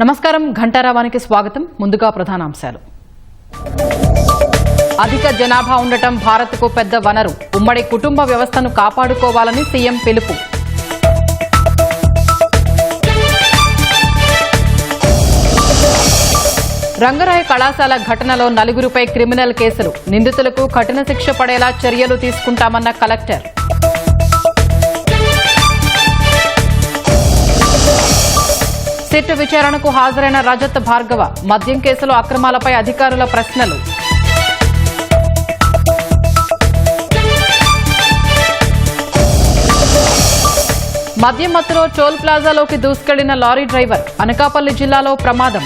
నమస్కారం ఘంటారావానికి స్వాగతం. ముందుగా ప్రధానాంశాలు. అధిక జనాభా ఉండటం భారత్కు పెద్ద వనరు. ఉమ్మడి కుటుంబ వ్యవస్థను కాపాడుకోవాలని సీఎం పిలుపు. రంగరాయ కళాశాల ఘటనలో 4గురిపై క్రిమినల్ కేసులు. నిందితులకు కఠిన శిక్ష పడేలా చర్యలు తీసుకుంటామన్న కలెక్టర్. సిట్ విచారణకు హాజరైన రజత్ భార్గవ. మద్యం కేసులో అక్రమాలపై అధికారుల ప్రశ్నలు. మద్యం మత్తులో టోల్ ప్లాజాలోకి దూసుకెళ్లిన లారీ డ్రైవర్. అనకాపల్లి జిల్లాలో ప్రమాదం.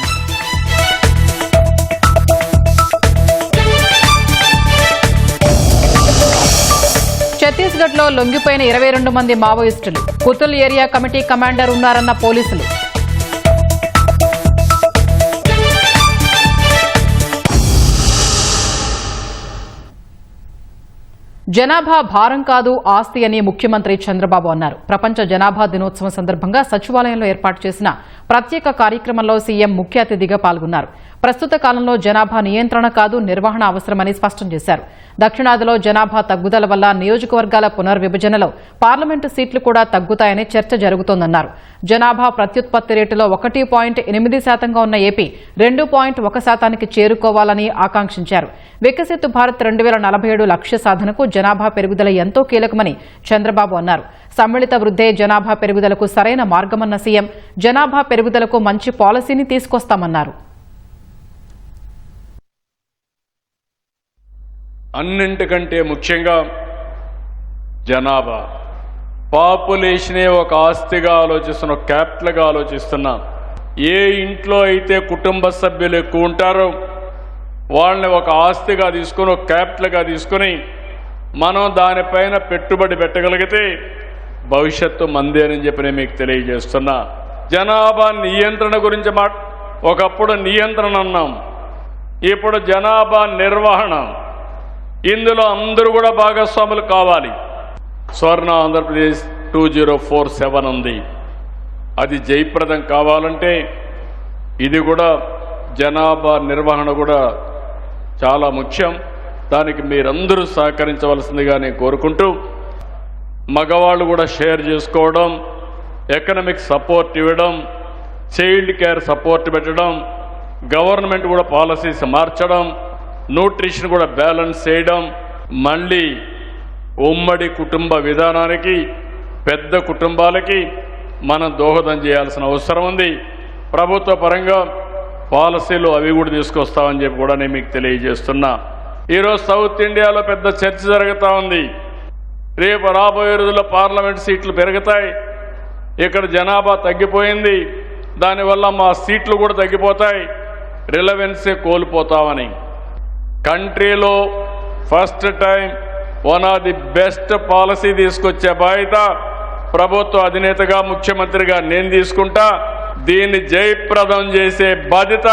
ఛత్తీస్గఢ్లో లొంగిపోయిన 22 మంది మావోయిస్టులు. కుతుల్ ఏరియా కమిటీ కమాండర్ ఉన్నారన్న పోలీసులు. జనాభా భారం కాదు, ఆస్తి అని ముఖ్యమంత్రి చంద్రబాబు అన్నారు. ప్రపంచ జనాభా దినోత్సవం సందర్భంగా సచివాలయంలో ఏర్పాటు చేసిన ప్రత్యేక కార్యక్రమంలో సీఎం ముఖ్య అతిథిగా పాల్గొన్నారు. ప్రస్తుత కాలంలో జనాభా నియంత్రణ కాదు, నిర్వహణ అవసరమని స్పష్టం చేశారు. దక్షిణాదిలో జనాభా తగ్గుదల వల్ల నియోజకవర్గాల పునర్విభజనలో పార్లమెంటు సీట్లు కూడా తగ్గుతాయని చర్చ జరుగుతోందన్నారు. జనాభా ప్రత్యుత్పత్తి రేటులో 1.8% ఉన్న ఏపీ 2.1% చేరుకోవాలని ఆకాంక్షించారు. వికసిత్ భారత్ 2047 లక్ష్య సాధనకు జనాభా పెరుగుదల ఎంతో కీలకమని చంద్రబాబు అన్నారు. సమ్మిళిత వృద్ధే జనాభా పెరుగుదలకు సరైన మార్గమన్న సీఎం జనాభా పెరుగుదలకు మంచి పాలసీని తీసుకొస్తామన్నారు. అన్నింటికంటే ముఖ్యంగా జనాభా పాపులేషనే ఒక ఆస్తిగా ఆలోచిస్తున్న, ఒక క్యాపిటల్గా ఆలోచిస్తున్నాం. ఏ ఇంట్లో అయితే కుటుంబ సభ్యులు ఎక్కువ ఉంటారో వాళ్ళని ఒక ఆస్తిగా తీసుకొని, ఒక క్యాపిటల్గా తీసుకొని మనం దానిపైన పెట్టుబడి పెట్టగలిగితే భవిష్యత్తు మంది అని చెప్పి నేను మీకు తెలియజేస్తున్నా. జనాభా నియంత్రణ గురించి ఒకప్పుడు నియంత్రణ అన్నాం, ఇప్పుడు జనాభా నిర్వహణ. ఇందులో అందరూ కూడా భాగస్వాములు కావాలి. స్వర్ణ ఆంధ్రప్రదేశ్ 2047 ఉంది. అది జయప్రదం కావాలంటే ఇది కూడా జనాభా నిర్వహణ కూడా చాలా ముఖ్యం. దానికి మీరందరూ సహకరించవలసిందిగా నేను కోరుకుంటూ, మగవాళ్ళు కూడా షేర్ చేసుకోవడం, ఎకనామిక్ సపోర్ట్ ఇవ్వడం, చైల్డ్ కేర్ సపోర్ట్ పెట్టడం, గవర్నమెంట్ కూడా పాలసీస్ మార్చడం, న్యూట్రిషన్ కూడా బ్యాలెన్స్ చేయడం, మళ్ళీ ఉమ్మడి కుటుంబ విధానానికి, పెద్ద కుటుంబాలకి మనం దోహదం చేయాల్సిన అవసరం ఉంది. ప్రభుత్వ పరంగా పాలసీలు అవి కూడా తీసుకొస్తామని చెప్పి కూడా నేను మీకు తెలియజేస్తున్నా. ఈరోజు సౌత్ ఇండియాలో పెద్ద చర్చ జరుగుతూ ఉంది. రేపు రాబోయే రోజుల్లో పార్లమెంట్ సీట్లు పెరుగుతాయి. ఇక్కడ జనాభా తగ్గిపోయింది, దానివల్ల మా సీట్లు కూడా తగ్గిపోతాయి, రిలవెన్సే కోల్పోతామని. కంట్రీలో first time one of the best policy తీసుకొచ్చే బాధ్యత ప్రభుత్వ అధినేతగా, ముఖ్యమంత్రిగా నేను తీసుకుంటా. దీన్ని జయప్రదం చేసే బాధ్యత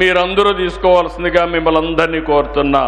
మీరందరూ తీసుకోవాల్సిందిగా మిమ్మల్ని అందరినీ కోరుతున్నా.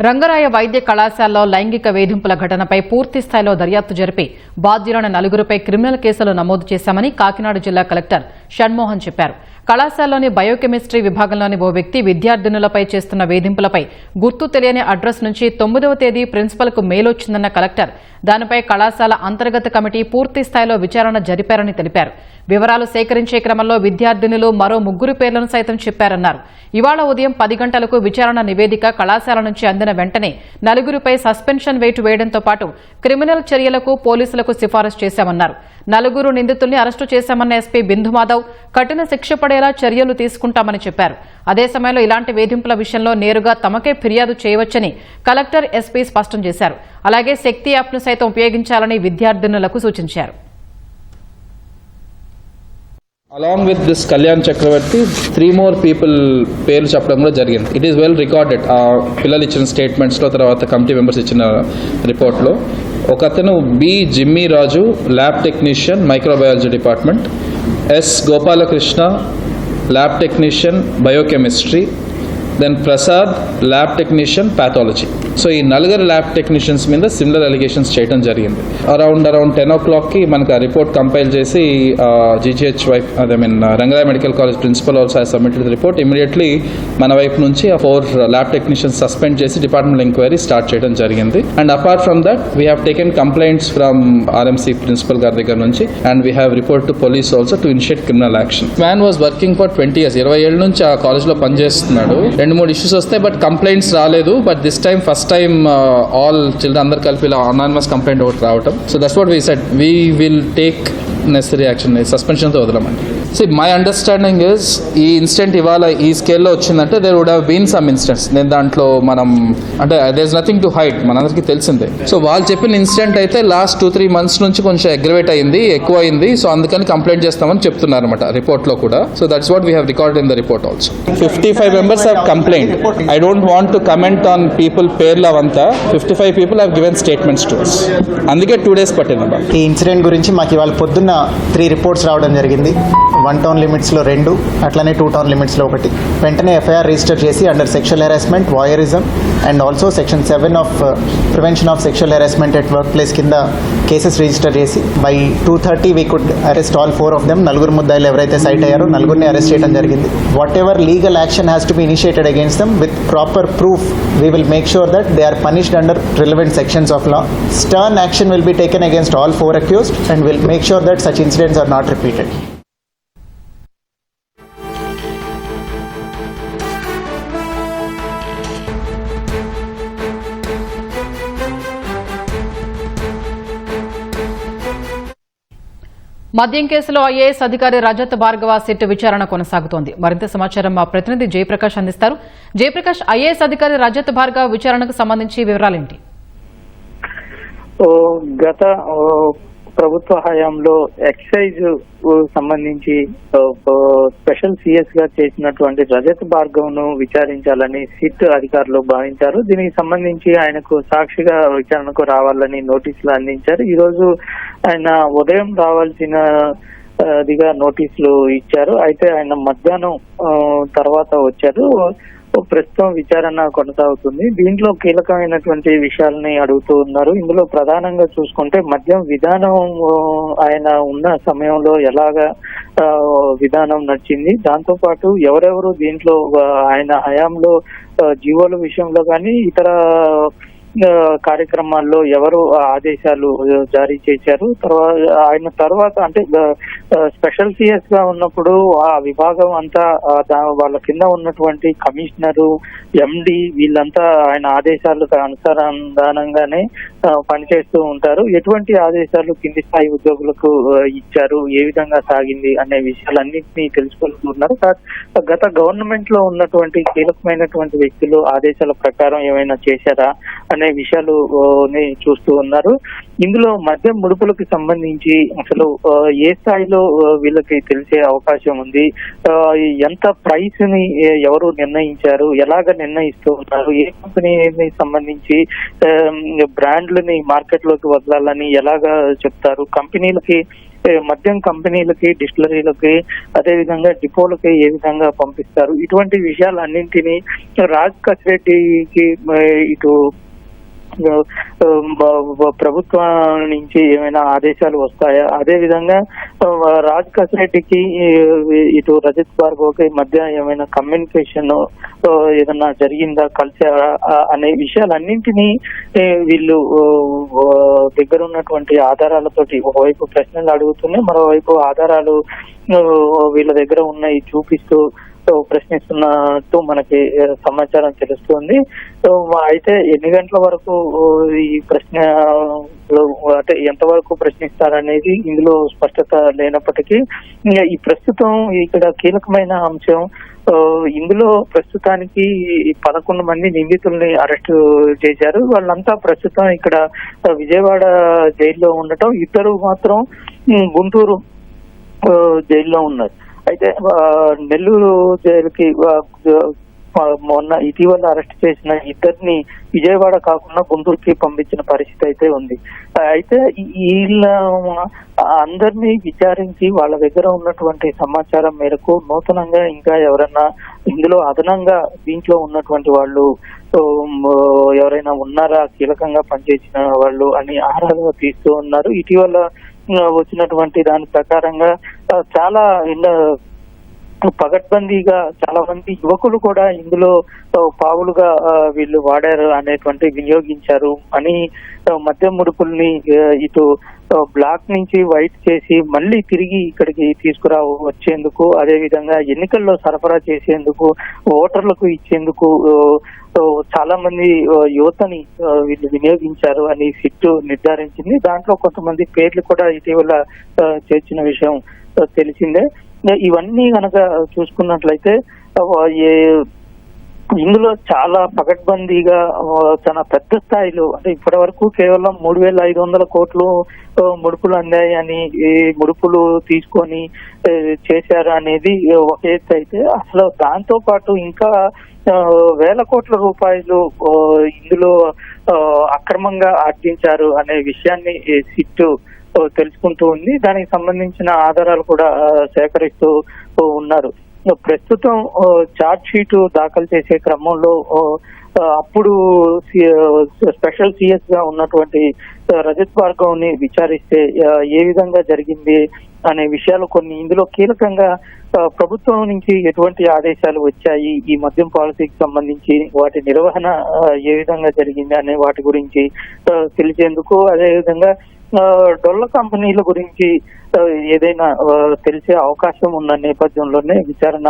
రంగరాయ వైద్య కళాశాలలో లైంగిక వేధింపుల ఘటనపై పూర్తి స్థాయిలో దర్యాప్తు జరిపి బాధ్యులైన 4గురిపై క్రిమినల్ కేసులు నమోదు చేశామని కాకినాడ జిల్లా కలెక్టర్ షణ్మోహన్ చెప్పారు. కళాశాలలోని బయోకెమిస్ట్రీ విభాగంలోని ఓ వ్యక్తి విద్యార్థినులపై చేస్తున్న వేధింపులపై గుర్తు తెలియని అడ్రస్ నుంచి 9వ తేదీ ప్రిన్సిపల్కు మెయిల్ వచ్చిందన్న కలెక్టర్ దానిపై కళాశాల అంతర్గత కమిటీ పూర్తి స్థాయిలో విచారణ జరిపారని తెలిపారు. వివరాలు సేకరించే క్రమంలో విద్యార్థినులు మరో 3 పేర్లను సైతం చెప్పారన్నారు. ఇవాళ ఉదయం 10 గంటలకు విచారణ నివేదిక కళాశాల నుంచి అందిన వెంటనే 4గురిపై సస్పెన్షన్ వేటు వేయడంతో పాటు క్రిమినల్ చర్యలకు పోలీసులకు సిఫారసు చేశామన్నారు. 4 నిందితుల్ని అరెస్టు చేశామన్న ఎస్పీ బిందుమాధవ్ కఠిన శిక్ష పడేలా చర్యలు తీసుకుంటామని చెప్పారు. అదే సమయంలో ఇలాంటి వేధింపుల విషయంలో నేరుగా తమకే ఫిర్యాదు చేయవచ్చని కలెక్టర్, ఎస్పీ స్పష్టం చేశారు. అలాగే శక్తి యాప్ను సైతం ఉపయోగించాలని విద్యార్థినులకు సూచించారు. Along with this Kalyan Chakravarti, 3 more people పేర్లు చెప్పడం కూడా జరిగింది. It is well recorded. పిల్లలు ఇచ్చిన స్టేట్మెంట్స్లో, తర్వాత కమిటీ మెంబర్స్ ఇచ్చిన రిపోర్ట్లో ఒకతను B Jimmy Raju, lab technician, microbiology department, S Gopalakrishna, lab technician, biochemistry, then Prasad lab technician pathology. So ఈ నలుగురు ల్యాబ్ టెక్నీషియన్స్ మీద సిమిలర్ అలిగేషన్స్ చేయడం జరిగింది. అరౌండ్ 10 o'clock మనకు ఆ రిపోర్ట్ కంపైల్ చేసి GGH వైపు Rangaraya medical college principal also has submitted the report. Immediately మన వైపు నుంచి ఆ 4 ల్యాబ్ టెక్నీషియన్స్ సస్పెండ్ చేసి డిపార్ట్మెంట్ ఎంక్వైరీ స్టార్ట్ చేయడం జరిగింది. And apart from that we have taken complaints from RMC principal గారి దగ్గర నుంచి and we have report to police also to initiate criminal action. Man was working for 20 years, 20 ఏళ్ళ నుంచి ఆ కాలేజ్లో పనిచేస్తున్నాడు. 2-3 ఇష్యూస్ వస్తాయి బట్ కంప్లైంట్స్ రాలేదు. But this time first time all children అందరు కలిపి ఇలా అనానిమస్ కంప్లైంట్ ఒకటి రావటం. So that's what we said, we will take necessary action. సస్పెన్షన్తో వదలమండి. సి మై అండర్స్టాండింగ్ ఇస్ ఈ ఇన్సిడెంట్ ఇవాళ ఈ స్కేల్లో వచ్చిందంటే there would have been some incidents. నేను దాంట్లో మనం అంటే there is nothing to hide, మనందరికీ తెలిసిందే. సో వాళ్ళు చెప్పిన ఇన్సిడెంట్ అయితే లాస్ట్ 2-3 months నుంచి కొంచెం అగ్రవేట్ అయింది, ఎక్కువ అయింది. సో అందుకని కంప్లైంట్ చేస్తామని చెప్తున్నారు అనమాట రిపోర్ట్లో కూడా. So that's what we have recorded in the report also. 55 members have complained. I don't want to comment on people పేర్లు అవంతా. 55 people have given statements to us. అందుకే 2 days పట్టింది. ఈ ఇన్సిడెంట్ గురించి మాకు ఇవాళ పొద్దున్న 3 రిపోర్ట్స్ రావడం జరిగింది. 1 town లిమిట్స్లో 2, అట్లనే 2 town లిమిట్స్లో 1. వెంటనే FIR రిజిస్టర్ చేసి under sexual harassment, వాయరిజం and also section 7 of prevention of sexual harassment at work place కింద కేసెస్ రిజిస్టర్ చేసి by 2:30 we could arrest all 4 of them. 4 ముద్దాయిలు ఎవరైతే సైట్ అయ్యారో 4ని అరెస్ట్ చేయడం జరిగింది. Whatever legal action has to be initiated against them with proper proof. We will make sure that they are punished under relevant sections of law. Stern action will be taken against all 4 accused and will make sure that such incidents are not repeated. మద్యం కేసులో IAS అధికారి Rajat Bhargava SIT విచారణ కొనసాగుతోంది. మరింత సమాచారం మా ప్రతినిధి జయప్రకాష్ అందిస్తారు. జయప్రకాష్, ఐఏఎస్ అధికారి రజత్ భార్గవ విచారణకు సంబంధించి వివరాలేంటి? గత ప్రభుత్వ హయాంలో ఎక్సైజ్ సంబంధించి స్పెషల్ సిఎస్ గా చేసినటువంటి రజత్ భార్గవ్ను విచారించాలని సిట్ అధికారులు భావించారు. దీనికి సంబంధించి ఆయనకు సాక్షిగా విచారణకు రావాలని నోటీసులు అందించారు. ఈ రోజు ఆయన ఉదయం రావాల్సినదిగా నోటీసులు ఇచ్చారు. అయితే ఆయన మధ్యాహ్నం తర్వాత వచ్చారు. ప్రస్తుతం విచారణ కొనసాగుతుంది. దీంట్లో కీలకమైనటువంటి విషయాలని అడుగుతూ ఉన్నారు. ఇందులో ప్రధానంగా చూసుకుంటే మద్యం విధానం ఆయన ఉన్న సమయంలో ఎలాగా విధానం నడిచింది, దాంతో పాటు ఎవరెవరు దీంట్లో ఆయన హయాంలో జీవోల విషయంలో కానీ ఇతర కార్యక్రమాల్లో ఎవరు ఆదేశాలు జారీ చేశారు, తర్వాత అంటే స్పెషల్ సిఎస్ గా ఉన్నప్పుడు ఆ విభాగం అంతా వాళ్ళ కింద ఉన్నటువంటి కమిషనరు, ఎండి వీళ్ళంతా ఆయన ఆదేశాలకు అనుసంధానంగానే పనిచేస్తూ ఉంటారు. ఎటువంటి ఆదేశాలు కింది స్థాయి ఉద్యోగులకు ఇచ్చారు, ఏ విధంగా సాగింది అనే విషయాలన్నింటినీ తెలుసుకుంటున్నారు. గత గవర్నమెంట్ లో ఉన్నటువంటి కీలకమైనటువంటి వ్యక్తులు ఆదేశాల ప్రకారం ఏమైనా చేశారా అనే విషయాలు చూస్తూ ఉన్నారు. ఇందులో మద్యం ముడుపులకు సంబంధించి అసలు ఏ స్థాయిలో వీళ్ళకి తెలిసే అవకాశం ఉంది, ఎంత ప్రైస్ ని ఎవరు నిర్ణయించారు, ఎలాగ నిర్ణయిస్తూ ఉన్నారు, ఏ కంపెనీని సంబంధించి బ్రాండ్లని మార్కెట్ లోకి వదలాలని ఎలాగా చెప్తారు, కంపెనీలకి మద్యం కంపెనీలకి, డిస్టిలరీలకి, అదే విధంగా డిపోలకి ఏ విధంగా పంపిస్తారు, ఇటువంటి విషయాలన్నింటినీ రాజ్ కసిరెడ్డికి ఇటు ప్రభుత్వం నుంచి ఏమైనా ఆదేశాలు వస్తాయా, అదే విధంగా రాజ్ కసిరెడ్డికి ఇటు రజత్ భార్గవ్కి మధ్య ఏమైనా కమ్యూనికేషన్ ఏదన్నా జరిగిందా, కలిసారా అనే విషయాలన్నింటినీ వీళ్ళు దగ్గర ఉన్నటువంటి ఆధారాలతోటి ఒకవైపు ప్రశ్నలు అడుగుతూనే మరోవైపు ఆధారాలు వీళ్ళ దగ్గర ఉన్నాయి చూపిస్తూ ప్రశ్నిస్తున్నట్టు మనకి సమాచారం తెలుస్తుంది. అయితే ఎన్ని గంటల వరకు ఈ ప్రశ్న అంటే ఎంతవరకు ప్రశ్నిస్తారనేది ఇందులో స్పష్టత లేనప్పటికీ ఈ ప్రస్తుతం ఇక్కడ కీలకమైన అంశం ఇందులో ప్రస్తుతానికి 11 మంది నిందితుల్ని అరెస్టు చేశారు. వాళ్ళంతా ప్రస్తుతం ఇక్కడ విజయవాడ జైల్లో ఉండటం, 2 మాత్రం గుంటూరు జైల్లో ఉన్నారు. అయితే నెల్లూరు జైలుకి మొన్న ఇటీవల అరెస్ట్ చేసిన ఇద్దరిని విజయవాడ కాకుండా గుంటూరుకి పంపించిన పరిస్థితి అయితే ఉంది. అయితే వీళ్ళ అందరినీ విచారించి వాళ్ళ దగ్గర ఉన్నటువంటి సమాచారం మేరకు నూతనంగా ఇంకా ఎవరైనా ఇందులో అదనంగా దీంట్లో ఉన్నటువంటి వాళ్ళు ఎవరైనా ఉన్నారా కీలకంగా పనిచేసిన వాళ్ళు అని ఆరాధన తీస్తూ ఉన్నారు. ఇటీవల వచ్చినటువంటి దాని ప్రకారంగా చాలా పగడ్బందీగా చాలా మంది యువకులు కూడా ఇందులో పావులుగా వీళ్ళు వాడారు అనేటువంటి వినియోగించారు అని మద్యం ముడుపుల్ని ఇటు బ్లాక్ నుంచి వైట్ చేసి మళ్ళీ తిరిగి ఇక్కడికి వచ్చేందుకు, అదే విధంగా ఎన్నికల్లో సరఫరా చేసేందుకు, ఓటర్లకు ఇచ్చేందుకు చాలా మంది యువతని వీళ్ళు వినియోగించారు అని సిట్ నిర్ధారించింది. దాంట్లో కొంతమంది పేర్లు కూడా ఇటీవల చేర్చిన విషయం తెలిసిందే. ఇవన్నీ కనుక చూసుకున్నట్లయితే ఇందులో చాలా పకడ్బందీగా చాలా పెద్ద స్థాయిలో అంటే ఇప్పటి వరకు కేవలం 3,500 కోట్లు ముడుపులు అందాయని ఈ ముడుపులు తీసుకొని చేశారు అనేది ఒక ఎత్తు అయితే, అసలు దాంతో పాటు ఇంకా వేల కోట్ల రూపాయలు ఇందులో అక్రమంగా ఆర్జించారు అనే విషయాన్ని సిట్ తెలుసుకుంటూ ఉంది. దానికి సంబంధించిన ఆధారాలు కూడా సేకరిస్తూ ఉన్నారు. ప్రస్తుతం ఛార్జ్ షీట్ దాఖలు చేసే క్రమంలో అప్పుడు స్పెషల్ సిఎస్ గా ఉన్నటువంటి రజత్ భార్గవ్ ని విచారిస్తే ఏ విధంగా జరిగింది అనే విషయాలు కొన్ని ఇందులో కీలకంగా ప్రభుత్వం నుంచి ఎటువంటి ఆదేశాలు వచ్చాయి, ఈ మద్యం పాలసీకి సంబంధించి వాటి నిర్వహణ ఏ విధంగా జరిగింది అనే వాటి గురించి తెలిసేందుకు, అదేవిధంగా డొల్ల కంపెనీల గురించి ఏదైనా తెలిసే అవకాశం ఉన్న నేపథ్యంలోనే విచారణ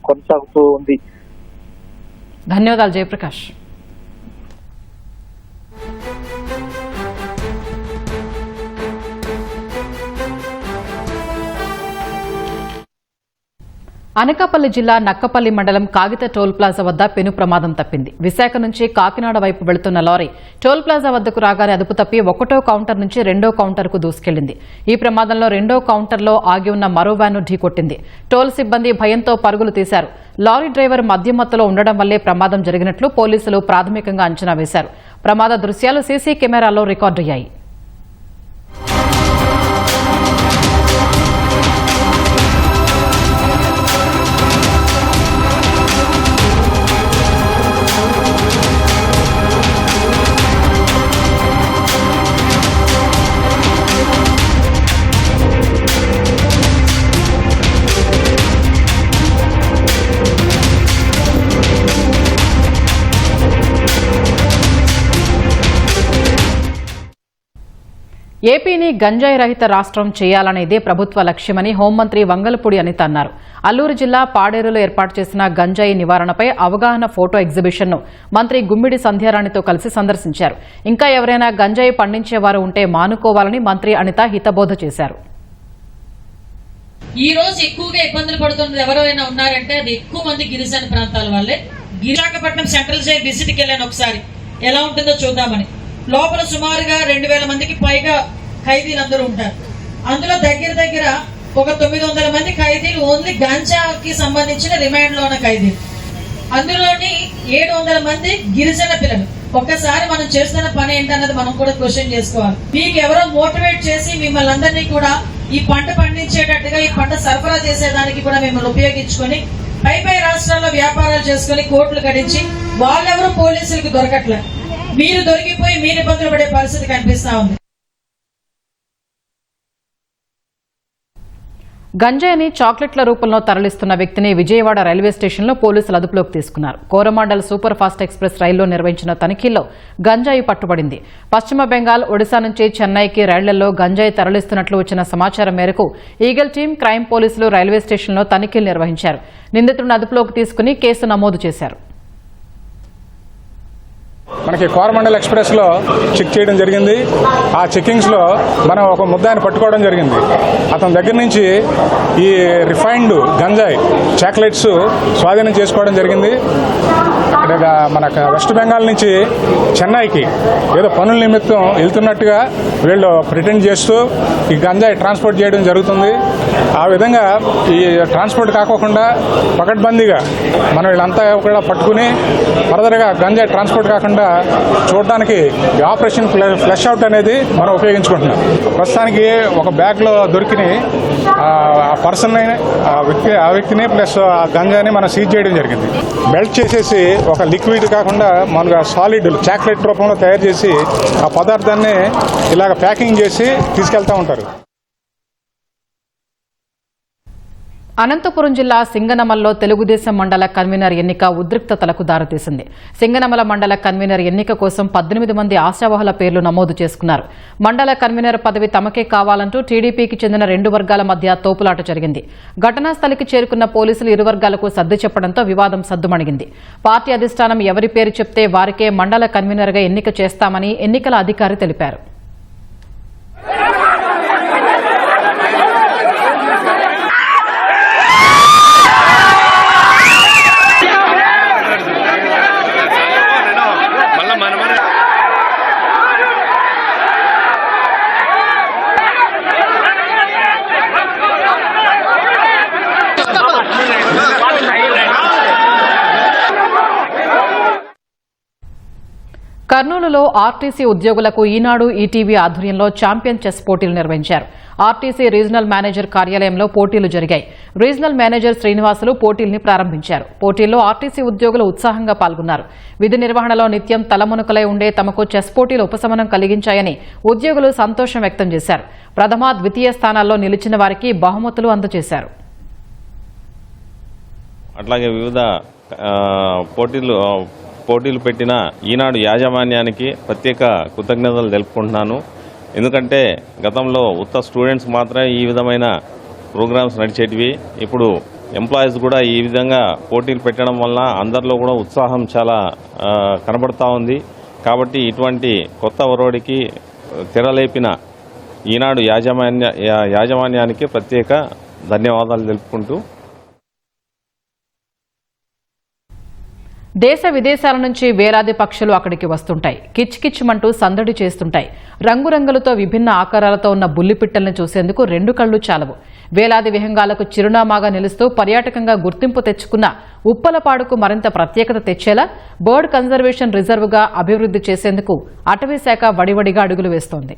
కొనసాగుతూ ఉంది. ధన్యవాదాలు జయప్రకాష్. అనకాపల్లి జిల్లా నక్కపల్లి మండలం కాగిత టోల్ ప్లాజా వద్ద పెను ప్రమాదం తప్పింది. విశాఖ నుంచి కాకినాడ వైపు వెళుతున్న లారీ టోల్ ప్లాజా వద్దకు రాగానే అదుపు తప్పి 1వ కౌంటర్ నుంచి 2వ కౌంటర్కు దూసుకెళ్లింది. ఈ ప్రమాదంలో 2వ కౌంటర్లో ఆగి ఉన్న మరో వ్యాను ఢీకొట్టింది. టోల్ సిబ్బంది భయంతో పరుగులు తీశారు. లారీ డ్రైవర్ మద్యం మత్తులో ఉండడం వల్లే ప్రమాదం జరిగినట్లు పోలీసులు ప్రాథమికంగా అంచనా వేశారు. ప్రమాద దృశ్యాలు సీసీ కెమెరాలో రికార్డయ్యాయి. ఏపీని గంజాయి రహిత రాష్ట్రం చేయాలనేదే ప్రభుత్వ లక్ష్యమని హోంమంత్రి వంగలపూడి అనిత అన్నారు. అల్లూరు జిల్లా పాడేరులో ఏర్పాటు చేసిన గంజాయి నివారణపై అవగాహన ఫోటో ఎగ్జిబిషన్ను మంత్రి గుమ్మిడి సంధ్యారాణితో కలిసి సందర్శించారు. ఇంకా ఎవరైనా గంజాయి పండించేవారు ఉంటే మానుకోవాలని మంత్రి అనిత హితబోధ చేశారు. ఈ రోజు ఎక్కువగా ఇబ్బందులు పడుతున్నది ఎవరైనా ఉన్నారంటే అది ఎక్కువ మంది గిరిజన ప్రాంతాల వాళ్ళే. విశాఖపట్నం సెంట్రల్ జైలు విజిట్కి వెళ్ళాను ఒకసారి, ఎలా ఉంటుందో చూద్దామని. లోపల సుమారుగా 2,000 మందికి పైగా ఖైదీలందరూ ఉంటారు. అందులో దగ్గర ఒక 900 మంది ఖైదీలు ఓన్లీ గాంజాకి సంబంధించిన రిమాండ్ లో ఉన్న ఖైదీలు. అందులోని 700 మంది గిరిజన పిల్లలు. ఒక్కసారి మనం చేస్తున్న పని ఏంటన్నది మనం కూడా క్వశ్చన్ చేసుకోవాలి. మీకు ఎవరో మోటివేట్ చేసి మిమ్మల్ని అందరినీ కూడా ఈ పంట పండించేటట్టుగా, ఈ పంట సరఫరా చేసేదానికి కూడా మిమ్మల్ని ఉపయోగించుకొని పై రాష్ట్రాల్లో వ్యాపారాలు చేసుకుని కోట్లు గడించి వాళ్ళెవరూ పోలీసులకు దొరకట్లేదు. మీరు దొరికిపోయి మీరు ఇబ్బందులు పడే పరిస్థితి కనిపిస్తా ఉంది. గంజాయిని చాక్లెట్ల రూపంలో తరలిస్తున్న వ్యక్తిని విజయవాడ రైల్వే స్టేషన్లో పోలీసులు అదుపులోకి తీసుకున్నారు. కోరమాండల్ సూపర్ ఫాస్ట్ ఎక్స్ప్రెస్ రైల్లో నిర్వహించిన తనిఖీల్లో గంజాయి పట్టుబడింది. పశ్చిమ బెంగాల్, ఒడిశా నుంచి చెన్నైకి రైళ్లలో గంజాయి తరలిస్తున్నట్లు వచ్చిన సమాచారం మేరకు ఈగల్ టీం, క్రైమ్ పోలీసులు రైల్వే స్టేషన్లో తనిఖీలు నిర్వహించారు. నిందితుడిని అదుపులోకి తీసుకుని కేసు నమోదు చేశారు. మనకి కోరమండల్ ఎక్స్ప్రెస్లో చెక్ చేయడం జరిగింది. ఆ చెక్కింగ్స్లో మనం ఒక ముద్దాయిని పట్టుకోవడం జరిగింది. అతని దగ్గర నుంచి ఈ రిఫైన్డ్ గంజాయి చాక్లెట్స్ స్వాధీనం చేసుకోవడం జరిగింది. మన వెస్ట్ బెంగాల్ నుంచి చెన్నైకి ఏదో పనుల నిమిత్తం వెళ్తున్నట్టుగా వీళ్ళు ప్రిటెండ్ చేస్తూ ఈ గంజాయి ట్రాన్స్పోర్ట్ చేయడం జరుగుతుంది. ఆ విధంగా ఈ ట్రాన్స్పోర్ట్ కాకోకుండా పకడ్బందీగా మనం వీళ్ళంతా కూడా పట్టుకుని ఫర్దర్గా గంజాయి ట్రాన్స్పోర్ట్ కాకుండా చూడడానికి ఈ ఆపరేషన్ ఫ్లష్ అవుట్ అనేది మనం ఉపయోగించుకుంటున్నాం. ప్రస్తుతానికి ఒక బ్యాగ్లో దొరికిన ఆ పర్సన్ ఆ వ్యక్తిని ప్లస్ ఆ గంజాని మనం సీజ్ చేయడం జరిగింది. బెల్ట్ చేసేసి ఒక లిక్విడ్ కాకుండా మనకు సాలిడ్ చాక్లెట్ రూపంలో తయారు చేసి ఆ పదార్థాన్ని ఇలాగ ప్యాకింగ్ చేసి తీసుకెళ్తూ ఉంటారు. అనంతపురం జిల్లా సింగనమలలో తెలుగుదేశం మండల కన్వీనర్ ఎన్నిక ఉద్రిక్తతలకు దారితీసింది. సింగనమల మండల కన్వీనర్ ఎన్నిక కోసం 18 మంది ఆశావహుల పేర్లు నమోదు చేసుకున్నారు. మండల కన్వీనర్ పదవి తమకే కావాలంటూ టీడీపీకి చెందిన 2 వర్గాల మధ్య తోపులాట జరిగింది. ఘటనా స్థలికి చేరుకున్న పోలీసులు ఇరు వర్గాలకు సర్ది చెప్పడంతో వివాదం సద్దుమణిగింది. పార్టీ అధిష్టానం ఎవరి పేరు చెప్తే వారికే మండల కన్వీనర్గా ఎన్నిక చేస్తామని ఎన్నికల అధికారి తెలిపారు. కర్నూలులో ఆర్టీసీ ఉద్యోగులకు ఈనాడు ఈటీవీ ఆధ్వర్యంలో ఛాంపియన్ చెస్ పోటీలు నిర్వహించారు. ఆర్టీసీ రీజనల్ మేనేజర్ కార్యాలయంలో పోటీలు జరిగాయి. రీజనల్ మేనేజర్ శ్రీనివాసులు పోటీల్ని ప్రారంభించారు. పోటీల్లో ఆర్టీసీ ఉద్యోగులు ఉత్సాహంగా పాల్గొన్నారు. విధి నిర్వహణలో నిత్యం తలమునకలై ఉండే తమకు చెస్ పోటీలు ఉపశమనం కలిగించాయని ఉద్యోగులు సంతోషం వ్యక్తం చేశారు. ప్రథమ, ద్వితీయ స్థానాల్లో నిలిచిన వారికి బహుమతులు అందజేశారు. అట్లాగే వివిధ పోటీలు పెట్టిన ఈనాడు యాజమాన్యానికి ప్రత్యేక కృతజ్ఞతలు తెలుపుకుంటున్నాను. ఎందుకంటే గతంలో ఉత్త స్టూడెంట్స్ మాత్రమే ఈ విధమైన ప్రోగ్రామ్స్ నడిచేటివి. ఇప్పుడు ఎంప్లాయీస్ కూడా ఈ విధంగా పోటీలు పెట్టడం వల్ల అందరిలో కూడా ఉత్సాహం చాలా కనబడతా ఉంది. కాబట్టి ఇటువంటి కొత్త ఒరవడికి తెరలేపిన ఈనాడు యాజమాన్యానికి ప్రత్యేక ధన్యవాదాలు తెలుపుకుంటూ దేశ విదేశాల నుంచి వేలాది పక్షులు అక్కడికి వస్తుంటాయి. కిచ్కిచ్మంటూ సందడి చేస్తుంటాయి. రంగురంగులతో విభిన్న ఆకారాలతో ఉన్న బుల్లిపిట్టల్ని చూసేందుకు 2 కళ్లు చాలవు. వేలాది విహంగాలకు చిరునామాగా నిలుస్తూ పర్యాటకంగా గుర్తింపు తెచ్చుకున్న ఉప్పలపాడుకు మరింత ప్రత్యేకత తెచ్చేలా బర్డ్ కన్జర్వేషన్ రిజర్వ్గా అభివృద్ధి చేసేందుకు అటవీశాఖ వడివడిగా అడుగులు వేస్తోంది.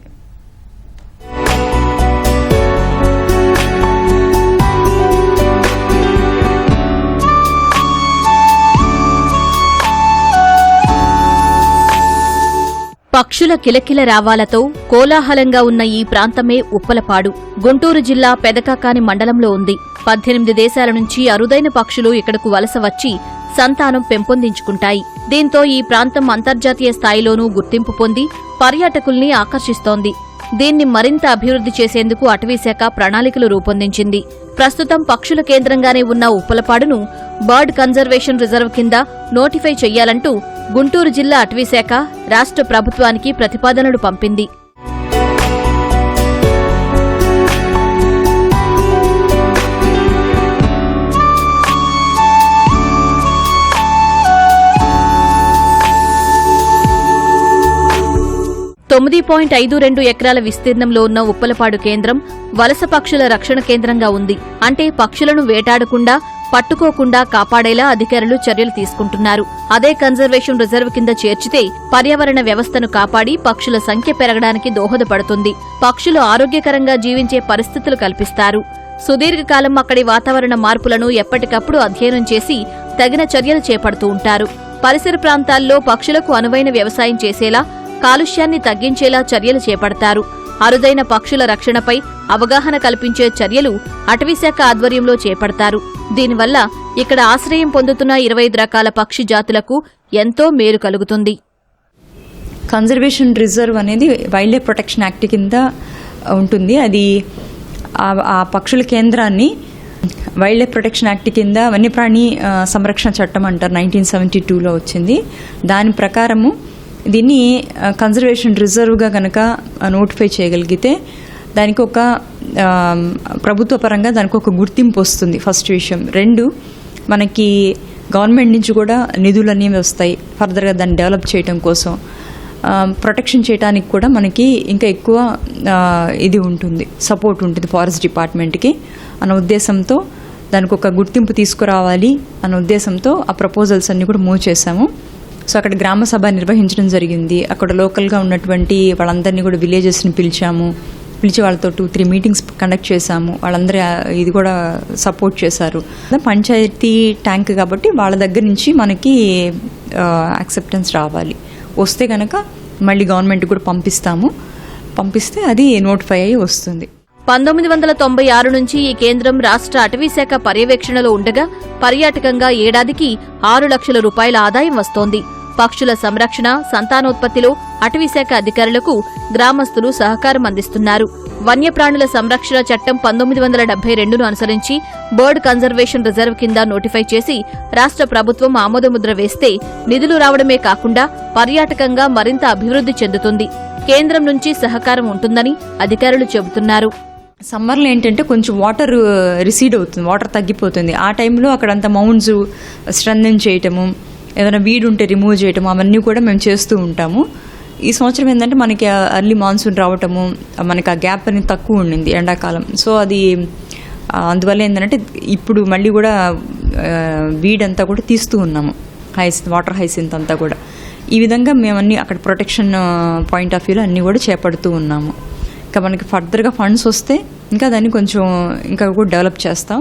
పక్షుల కిలకిల రావాలతో కోలాహలంగా ఉన్న ఈ ప్రాంతమే ఉప్పలపాడు. గుంటూరు జిల్లా పెదకాకాని మండలంలో ఉంది. 18 దేశాల నుంచి అరుదైన పక్షులు ఇక్కడకు వలస వచ్చి సంతానం పెంపొందించుకుంటాయి. దీంతో ఈ ప్రాంతం అంతర్జాతీయ స్థాయిలోనూ గుర్తింపు పొంది పర్యాటకుల్ని ఆకర్షిస్తోంది. దీన్ని మరింత అభివృద్ధి చేసేందుకు అటవీశాఖ ప్రణాళికలు రూపొందించింది. ప్రస్తుతం పక్షుల కేంద్రంగానే ఉన్న ఉప్పలపాడును బర్డ్ కన్జర్వేషన్ రిజర్వ్ కింద నోటిఫై చెయ్యాలంటూ గుంటూరు జిల్లా అటవీశాఖ రాష్ట్ర ప్రభుత్వానికి ప్రతిపాదనలు పంపింది. .52 ఎకరాల విస్తీర్ణంలో ఉన్న ఉప్పలపాడు కేంద్రం వలస పక్షుల రక్షణ కేంద్రంగా ఉంది. అంటే పక్షులను వేటాడకుండా, పట్టుకోకుండా కాపాడేలా అధికారులు చర్యలు తీసుకుంటున్నారు. అదే కన్జర్వేషన్ రిజర్వ్ కింద చేర్చితే పర్యావరణ వ్యవస్థను కాపాడి పక్షుల సంఖ్య పెరగడానికి దోహదపడుతుంది. పక్షులు ఆరోగ్యకరంగా జీవించే పరిస్థితులు కల్పిస్తారు. సుదీర్ఘకాలం అక్కడి వాతావరణ మార్పులను ఎప్పటికప్పుడు అధ్యయనం చేసి తగిన చర్యలు చేపడుతూ ఉంటారు. పరిసర ప్రాంతాల్లో పక్షులకు అనువైన వ్యవసాయం చేసేలా, కాలుష్యాన్ని తగ్గించేలా చర్యలు చేపడతారు. అరుదైన పక్షుల రక్షణపై అవగాహన కల్పించే చర్యలు అటవీశాఖ ఆధ్వర్యంలో చేపడతారు. దీనివల్ల ఇక్కడ ఆశ్రయం పొందుతున్న 25 రకాల పక్షి జాతులకు ఎంతో మేలు కలుగుతుంది. కన్జర్వేషన్ రిజర్వ్ అనేది వైల్డ్ లైఫ్ ప్రొటెక్షన్ యాక్ట్ కింద ఉంటుంది. అది ఆ పక్షుల కేంద్రాన్ని వైల్డ్ లైఫ్ ప్రొటెక్షన్ యాక్ట్ కింద వన్యప్రాణి సంరక్షణ చట్టం అంటారు, 1972లో వచ్చింది. దాని ప్రకారము దీన్ని కన్జర్వేషన్ రిజర్వ్గా కనుక నోటిఫై చేయగలిగితే దానికి ఒక ప్రభుత్వ పరంగా దానికి ఒక గుర్తింపు వస్తుంది. ఫస్ట్ విషయం. 2, మనకి గవర్నమెంట్ నుంచి కూడా నిధులు అనేవి వస్తాయి ఫర్దర్గా దాన్ని డెవలప్ చేయడం కోసం. ప్రొటెక్షన్ చేయడానికి కూడా మనకి ఇంకా ఎక్కువ ఇది ఉంటుంది, సపోర్ట్ ఉంటుంది ఫారెస్ట్ డిపార్ట్మెంట్కి అన్న ఉద్దేశంతో, దానికి ఒక గుర్తింపు తీసుకురావాలి అన్న ఉద్దేశంతో ఆ ప్రపోజల్స్ అన్నీ కూడా మూవ్ చేశాము. సో అక్కడ గ్రామ సభ నిర్వహించడం జరిగింది. అక్కడ లోకల్గా ఉన్నటువంటి వాళ్ళందరినీ కూడా విలేజెస్ని పిలిచి వాళ్ళతో 2-3 మీటింగ్స్ కండక్ట్ చేశాము. వాళ్ళందరూ ఇది కూడా సపోర్ట్ చేశారు. పంచాయతీ ట్యాంక్ కాబట్టి వాళ్ళ దగ్గర నుంచి మనకి యాక్సెప్టెన్స్ రావాలి. వస్తే కనుక మళ్ళీ గవర్నమెంట్ కూడా పంపిస్తే అది నోటిఫై అయ్యి వస్తుంది. 1996 నుంచి ఈ కేంద్రం రాష్ట్ర అటవీశాఖ పర్యవేక్షణలో ఉండగా పర్యాటకంగా ఏడాదికి 6 లక్షల రూపాయల ఆదాయం వస్తోంది. పక్షుల సంరక్షణ, సంతానోత్పత్తిలో అటవీశాఖ అధికారులకు గ్రామస్తులు సహకారం అందిస్తున్నారు. వన్యప్రాణుల సంరక్షణ చట్టం 1972ను అనుసరించి బర్డ్ కన్జర్వేషన్ రిజర్వ్ కింద నోటిఫై చేసి రాష్ట్ర ప్రభుత్వం ఆమోదముద్ర వేస్తే నిధులు రావడమే కాకుండా పర్యాటకంగా మరింత అభివృద్ధి చెందుతుంది. కేంద్రం నుంచి సహకారం ఉంటుందని అధికారులు చెబుతున్నారు. సమ్మర్లో ఏంటంటే కొంచెం వాటర్ రిసీడ్ అవుతుంది, వాటర్ తగ్గిపోతుంది. ఆ టైంలో అక్కడంతా మౌండ్స్ స్ట్రెంథెన్ చేయటము, ఏదైనా వీడ్ ఉంటే రిమూవ్ చేయటము, అవన్నీ కూడా మేము చేస్తూ ఉంటాము. ఈ సంవత్సరం ఏంటంటే మనకి అర్లీ మాన్సూన్ రావటము, మనకి ఆ గ్యాప్ అనేది తక్కువ ఉండింది ఎండాకాలం. సో అది అందువల్ల ఏంటంటే ఇప్పుడు మళ్ళీ కూడా వీడ్ అంతా కూడా తీస్తూ ఉన్నాము, వాటర్ హైసింత్ అంతా కూడా. ఈ విధంగా మేమన్నీ అక్కడ ప్రొటెక్షన్ పాయింట్ ఆఫ్ వ్యూలో అన్నీ కూడా చేపడుతూ ఉన్నాము. ఇంకా మనకి ఫర్దర్గా ఫండ్స్ వస్తే ఇంకా దాన్ని కొంచెం ఇంకా కూడా డెవలప్ చేస్తాం.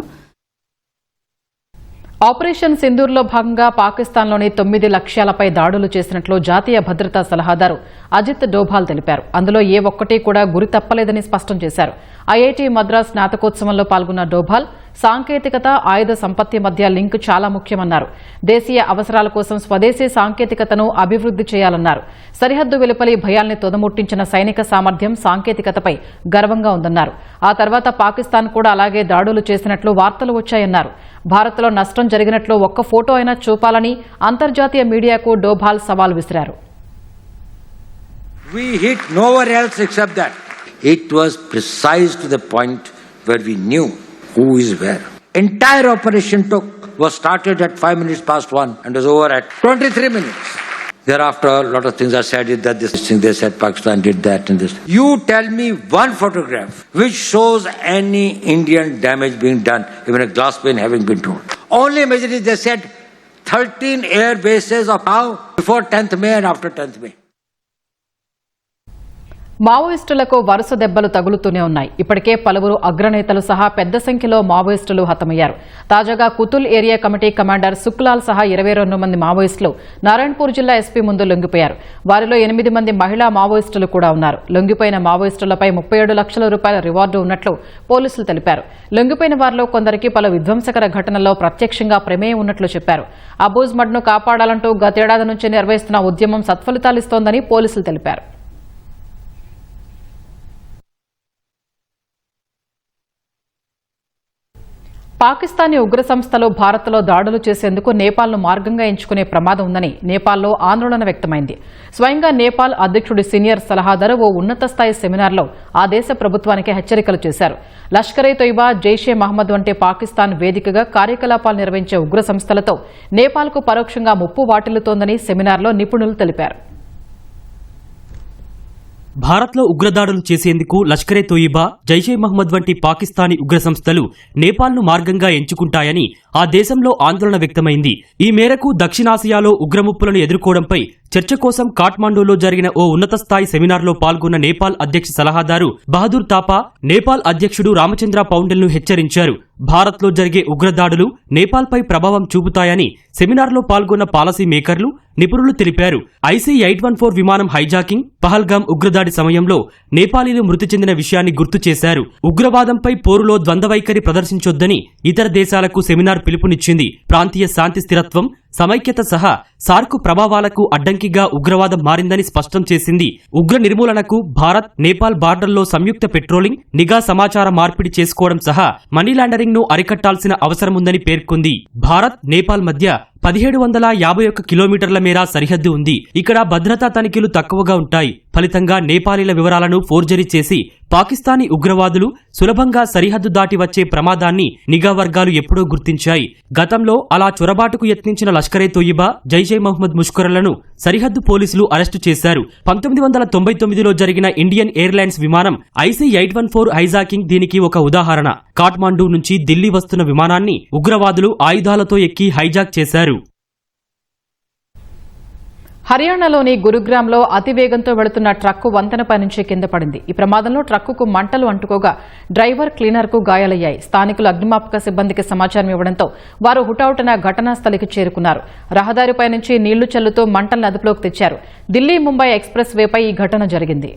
ఆపరేషన్ సింధూర్లో భాగంగా పాకిస్తాన్లోని 9 లక్ష్యాలపై దాడులు చేసినట్లు జాతీయ భద్రతా సలహాదారు అజిత్ డోభాల్ తెలిపారు. అందులో ఏ ఒక్కటి కూడా గురి తప్పలేదని స్పష్టం చేశారు. ఐఐటి మద్రాస్ స్నాతకోత్సవంలో పాల్గొన్న డోభాల్ సాంకేతికత, ఆయుధ సంపత్తి మధ్య లింక్ చాలా ముఖ్యమన్నారు. దేశీయ అవసరాల కోసం స్వదేశీ సాంకేతికతను అభివృద్ధి చేయాలన్నారు. సరిహద్దు వెలుపలి భయాల్ని తొదముట్టించిన సైనిక సామర్థ్యం, సాంకేతికతపై గర్వంగా ఉందన్నారు. ఆ తర్వాత పాకిస్తాన్ కూడా అలాగే దాడులు చేసినట్లు వార్తలు వచ్చాయన్నారు. భారత్లో నష్టం జరిగినట్లు ఒక్క ఫోటో అయినా చూపాలని అంతర్జాతీయ మీడియాకు డోభాల్ సవాల్ విసిరారు. We hit nowhere else except that. It was precise to the point where we knew who is where. Entire operation was started at 5 minutes past 1 and was over at 23 minutes. Thereafter, a lot of things are said that this thing they said Pakistan did that and this. You tell me one photograph which shows any Indian damage being done, even a glass pane having been torn. Only majority they said 13 air bases of how before 10th May and after 10th May. మావోయిస్టులకు వరుస దెబ్బలు తగులుతూనే ఉన్నాయి. ఇప్పటికే పలువురు అగ్రనేతలు సహా పెద్ద సంఖ్యలో మావోయిస్టులు హతమయ్యారు. తాజాగా కుతుల్ ఏరియా కమిటీ కమాండర్ సుక్లాల్ సహా 22 మంది మావోయిస్టులు నారాయణపూర్ జిల్లా ఎస్పీ ముందు లొంగిపోయారు. వారిలో 8 మంది మహిళా మావోయిస్టులు కూడా ఉన్నారు. లొంగిపోయిన మావోయిస్టులపై 37 లక్షల రూపాయల రివార్డు ఉన్నట్లు పోలీసులు తెలిపారు. లొంగిపోయిన వారిలో కొందరికి పలు విధ్వంసకర ఘటనల్లో ప్రత్యక్షంగా ప్రమేయం ఉన్నట్లు చెప్పారు. అబూజ్ మడ్ను కాపాడాలంటూ గతేడాది నుంచి నిర్వహిస్తున్న ఉద్యమం సత్ఫలితాలిస్తోందని పోలీసులు తెలిపారు. పాకిస్తానీ ఉగ్ర సంస్థలు భారత్లో దాడులు చేసేందుకు నేపాల్ను మార్గంగా ఎంచుకునే ప్రమాదం ఉందని నేపాల్లో ఆందోళన వ్యక్తమైంది. స్వయంగా నేపాల్ అధ్యక్షుడి సీనియర్ సలహాదారు ఓ ఉన్నత స్థాయి సెమినార్లో ఆ దేశ ప్రభుత్వానికి హెచ్చరికలు చేశారు. లష్కరే తొయిబా, జైషే మహమ్మద్ వంటి పాకిస్తాన్ వేదికగా కార్యకలాపాలు నిర్వహించే ఉగ్ర సంస్థలతో నేపాల్కు పరోక్షంగా ముప్పు వాటిల్లుతోందని సెమినార్లో నిపుణులు తెలిపారు. భారత్లో ఉగ్రదాడులు చేసేందుకు లష్కరే తోయిబా, జైషే మహమ్మద్ వంటి పాకిస్తానీ ఉగ్ర సంస్థలు నేపాల్ను మార్గంగా ఎంచుకుంటాయని ఆ దేశంలో ఆందోళన వ్యక్తమైంది. ఈ మేరకు దక్షిణాసియాలో ఉగ్రముప్పులను ఎదుర్కోవడంపై చర్చ కోసం కాఠ్మండూలో జరిగిన ఓ ఉన్నత స్థాయి సెమినార్లో పాల్గొన్న నేపాల్ అధ్యక్ష సలహాదారు బహదూర్ తాపా నేపాల్ అధ్యక్షుడు రామచంద్ర పౌండెల్ను హెచ్చరించారు. భారత్లో జరిగే ఉగ్రదాడులు నేపాల్పై ప్రభావం చూపుతాయని సెమినార్లో పాల్గొన్న పాలసీ మేకర్లు, నిపుణులు తెలిపారు. IC-814 విమానం హైజాకింగ్, పహల్గామ్ ఉగ్రదాడి సమయంలో నేపాలీలు మృతి చెందిన విషయాన్ని గుర్తు చేశారు. ఉగ్రవాదంపై పోరులో ద్వంద్వవైఖరి ప్రదర్శించొద్దని ఇతర దేశాలకు సెమినార్ పిలుపునిచ్చింది. ప్రాంతీయ శాంతి స్థిరత్వం, సమైక్యత సహా సార్క్ ప్రభావాలకు అడ్డంకిగా ఉగ్రవాదం మారిందని స్పష్టం చేసింది. ఉగ్ర నిర్మూలనకు భారత్, నేపాల్ బార్డర్లో సంయుక్త పెట్రోలింగ్, నిఘా సమాచార మార్పిడి చేసుకోవడం సహా మనీ లాండరింగ్ ను అరికట్టాల్సిన అవసరముందని పేర్కొంది. భారత్, నేపాల్ మధ్య 1751 కిలోమీటర్ల మేర సరిహద్దు ఉంది. ఇక్కడ భద్రతా తనిఖీలు తక్కువగా ఉంటాయి. ఫలితంగా నేపాలీల వివరాలను ఫోర్జరీ చేసి పాకిస్తానీ ఉగ్రవాదులు సులభంగా సరిహద్దు దాటి వచ్చే ప్రమాదాన్ని నిఘా వర్గాలు ఎప్పుడో గుర్తించాయి. గతంలో అలా చొరబాటుకు యత్నించిన లష్కరే తోయిబా, జైషే మహమ్మద్ ముష్కరులను సరిహద్దు పోలీసులు అరెస్టు చేశారు. 1999లో జరిగిన ఇండియన్ ఎయిర్లైన్స్ విమానం IC-814 హైజాకింగ్ దీనికి ఒక ఉదాహరణ. కాఠ్మండూ నుంచి ఢిల్లీ వస్తున్న విమానాన్ని ఉగ్రవాదులు ఆయుధాలతో ఎక్కి హైజాక్ చేశారు. హర్యానాలోని గురుగ్రామ్లో అతివేగంతో వెళుతున్న ట్రక్కు వంతెనపై నుంచి కింద పడింది. ఈ ప్రమాదంలో ట్రక్కుకు మంటలు అంటుకోగా డ్రైవర్, క్లీనర్కు గాయాలయ్యాయి. స్థానికులు అగ్నిమాపక సిబ్బందికి సమాచారం ఇవ్వడంతో వారు హుటాహుటిన ఘటనా స్థలికి చేరుకున్నారు. రహదారిపై నుంచి నీళ్లు చల్లుతూ మంటలను అదుపులోకి తెచ్చారు. ఢిల్లీ ముంబై ఎక్స్ప్రెస్ వేపై ఈ ఘటన జరిగింది.